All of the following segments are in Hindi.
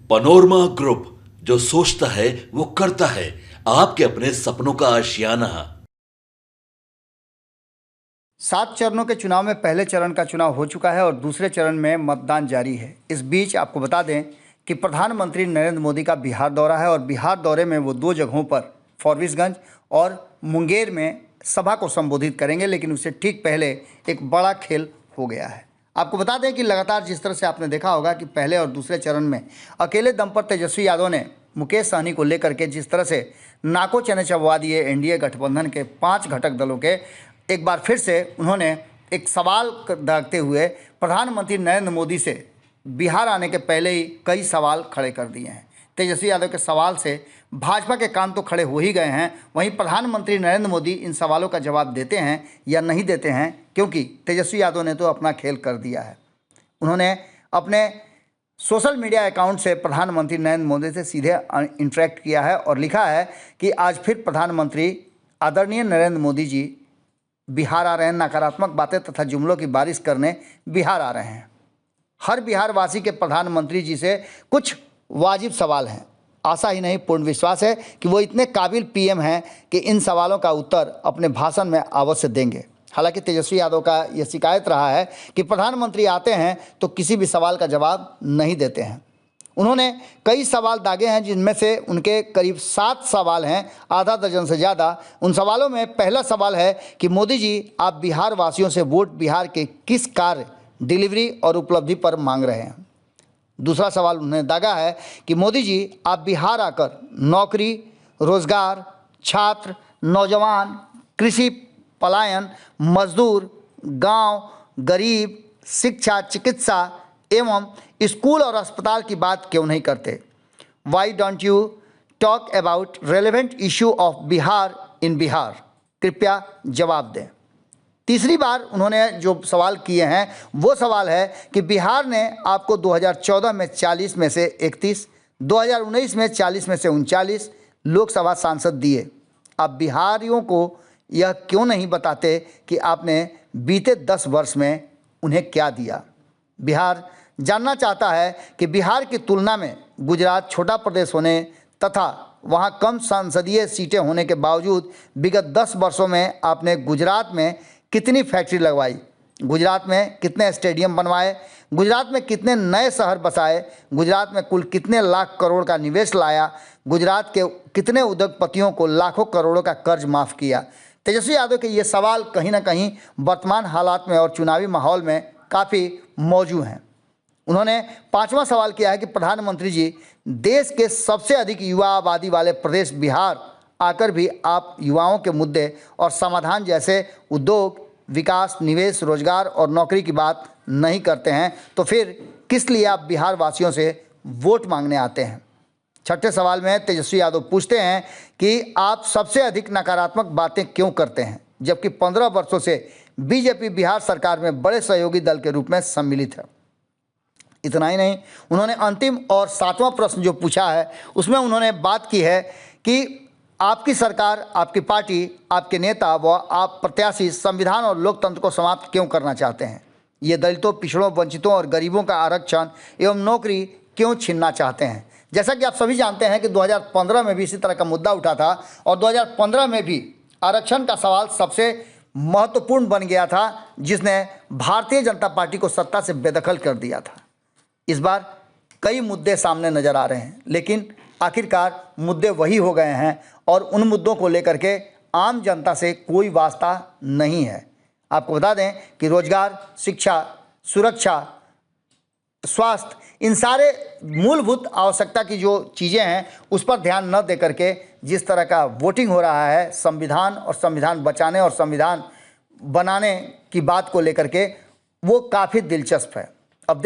पनोरमा ग्रुप, जो सोचता है वो करता है। आपके अपने सपनों का आशियाना। 7 चरणों के चुनाव में पहले चरण का चुनाव हो चुका है और दूसरे चरण में मतदान जारी है। इस बीच आपको बता दें कि प्रधानमंत्री नरेंद्र मोदी का बिहार दौरा है और बिहार दौरे में वो 2 जगहों पर फॉरबिसगंज और मुंगेर में सभा को संबोधित करेंगे। लेकिन उससे ठीक पहले एक बड़ा खेल हो गया है। आपको बता दें कि लगातार जिस तरह से आपने देखा होगा कि पहले और दूसरे चरण में अकेले दम पर तेजस्वी यादव ने मुकेश सहनी को लेकर के जिस तरह से नाको चने चबवा दिए एनडीए गठबंधन के 5 घटक दलों के, एक बार फिर से उन्होंने एक सवाल दागते हुए प्रधानमंत्री नरेंद्र मोदी से बिहार आने के पहले ही कई सवाल खड़े कर दिए हैं। तेजस्वी यादव के सवाल से भाजपा के कान तो खड़े हो ही गए हैं, वहीं प्रधानमंत्री नरेंद्र मोदी इन सवालों का जवाब देते हैं या नहीं देते हैं, क्योंकि तेजस्वी यादव ने तो अपना खेल कर दिया है। उन्होंने अपने सोशल मीडिया अकाउंट से प्रधानमंत्री नरेंद्र मोदी से सीधे इंटरेक्ट किया है और लिखा है कि आज फिर प्रधानमंत्री आदरणीय नरेंद्र मोदी जी बिहार आ रहे हैं, नकारात्मक बातें तथा जुमलों की बारिश करने बिहार आ रहे हैं। हर बिहार वासी के प्रधानमंत्री जी से कुछ वाजिब सवाल हैं। आशा ही नहीं, पूर्ण विश्वास है कि वो इतने काबिल पीएम हैं कि इन सवालों का उत्तर अपने भाषण में अवश्य देंगे। हालांकि तेजस्वी यादव का यह शिकायत रहा है कि प्रधानमंत्री आते हैं तो किसी भी सवाल का जवाब नहीं देते हैं। उन्होंने कई सवाल दागे हैं, जिनमें से उनके करीब 7 सवाल हैं, आधा दर्जन से ज़्यादा। उन सवालों में पहला सवाल है कि मोदी जी, आप बिहार वासियों से वोट बिहार के किस कार्य, डिलीवरी और उपलब्धि पर मांग रहे हैं। दूसरा सवाल उन्होंने दागा है कि मोदी जी, आप बिहार आकर नौकरी, रोजगार, छात्र, नौजवान, कृषि, पलायन, मजदूर, गांव, गरीब, शिक्षा, चिकित्सा एवं स्कूल और अस्पताल की बात क्यों नहीं करते। Why don't you talk about relevant issue of Bihar in Bihar, कृपया जवाब दें। तीसरी बार उन्होंने जो सवाल किए हैं वो सवाल है कि बिहार ने आपको 2014 में 40 में से 31, 2019 में 40 में से 39 लोकसभा सांसद दिए। आप बिहारियों को यह क्यों नहीं बताते कि आपने बीते 10 वर्ष में उन्हें क्या दिया। बिहार जानना चाहता है कि बिहार की तुलना में गुजरात छोटा प्रदेश होने तथा वहाँ कम संसदीय सीटें होने के बावजूद विगत 10 वर्षों में आपने गुजरात में कितनी फैक्ट्री लगवाई, गुजरात में कितने स्टेडियम बनवाए, गुजरात में कितने नए शहर बसाए, गुजरात में कुल कितने लाख करोड़ का निवेश लाया, गुजरात के कितने उद्योगपतियों को लाखों करोड़ों का कर्ज माफ़ किया। तेजस्वी यादव के ये सवाल कहीं ना कहीं वर्तमान हालात में और चुनावी माहौल में काफ़ी मौजूद हैं। उन्होंने 5वां सवाल किया है कि प्रधानमंत्री जी, देश के सबसे अधिक युवा आबादी वाले प्रदेश बिहार आकर भी आप युवाओं के मुद्दे और समाधान जैसे उद्योग, विकास, निवेश, रोजगार और नौकरी की बात नहीं करते हैं, तो फिर किस लिए आप बिहार वासियों से वोट मांगने आते हैं। 6ठे सवाल में तेजस्वी यादव पूछते हैं कि आप सबसे अधिक नकारात्मक बातें क्यों करते हैं, जबकि 15 वर्षों से बीजेपी बिहार सरकार में बड़े सहयोगी दल के रूप में सम्मिलित है। इतना ही नहीं, उन्होंने अंतिम और 7वां प्रश्न जो पूछा है उसमें उन्होंने बात की है कि आपकी सरकार, आपकी पार्टी, आपके नेता व आप प्रत्याशी संविधान और लोकतंत्र को समाप्त क्यों करना चाहते हैं। ये दलितों, पिछड़ों, वंचितों और गरीबों का आरक्षण एवं नौकरी क्यों छीनना चाहते हैं। जैसा कि आप सभी जानते हैं कि 2015 में भी इसी तरह का मुद्दा उठा था और 2015 में भी आरक्षण का सवाल सबसे महत्वपूर्ण बन गया था, जिसने भारतीय जनता पार्टी को सत्ता से बेदखल कर दिया था। इस बार कई मुद्दे सामने नजर आ रहे हैं, लेकिन आखिरकार मुद्दे वही हो गए हैं और उन मुद्दों को लेकर के आम जनता से कोई वास्ता नहीं है। आपको बता दें कि रोजगार, शिक्षा, सुरक्षा, स्वास्थ्य, इन सारे मूलभूत आवश्यकता की जो चीज़ें हैं उस पर ध्यान न दे करके जिस तरह का वोटिंग हो रहा है संविधान और संविधान बचाने और संविधान बनाने की बात को लेकर के, वो काफ़ी दिलचस्प है। अब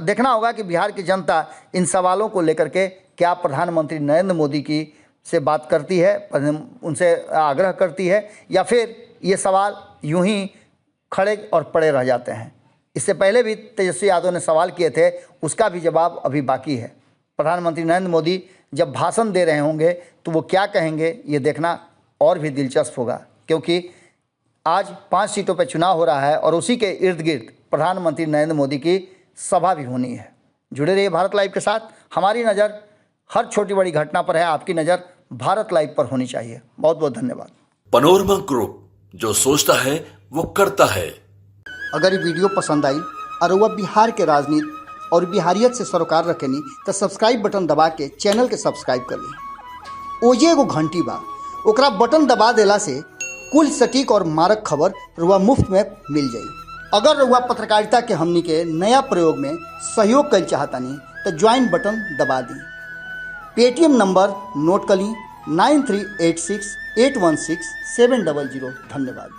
देखना होगा कि बिहार की जनता इन सवालों को लेकर के क्या प्रधानमंत्री नरेंद्र मोदी की से बात करती है, उनसे आग्रह करती है, या फिर ये सवाल यूं ही खड़े और पड़े रह जाते हैं। इससे पहले भी तेजस्वी यादव ने सवाल किए थे, उसका भी जवाब अभी बाकी है। प्रधानमंत्री नरेंद्र मोदी जब भाषण दे रहे होंगे तो वो क्या कहेंगे, ये देखना और भी दिलचस्प होगा, क्योंकि आज 5 सीटों पर चुनाव हो रहा है और उसी के इर्द गिर्द प्रधानमंत्री नरेंद्र मोदी की सभा भी होनी है। जुड़े रहिए भारत लाइव के साथ। हमारी नज़र हर छोटी बड़ी घटना पर है, आपकी नज़र भारत लाइव पर होनी चाहिए। बहुत बहुत धन्यवाद। पनोरमा ग्रुप, जो सोचता है वो करता है। अगर ये वीडियो पसंद आई और वह बिहार के राजनीति और बिहारियत से सरोकार रखेनी तो सब्सक्राइब बटन दबा के चैनल के सब्सक्राइब कर ली। ओजे एगो घंटी बा, ओकरा बटन दबा देला से कुल सटीक और मारक खबर रुआ मुफ्त में मिल जाई। अगर रुआ पत्रकारिता के हमनी के नया प्रयोग में सहयोग कर चाहतानी तो ज्वाइन बटन दबा दी। पेटीएम नंबर नोट कर ली 9386816700। धन्यवाद।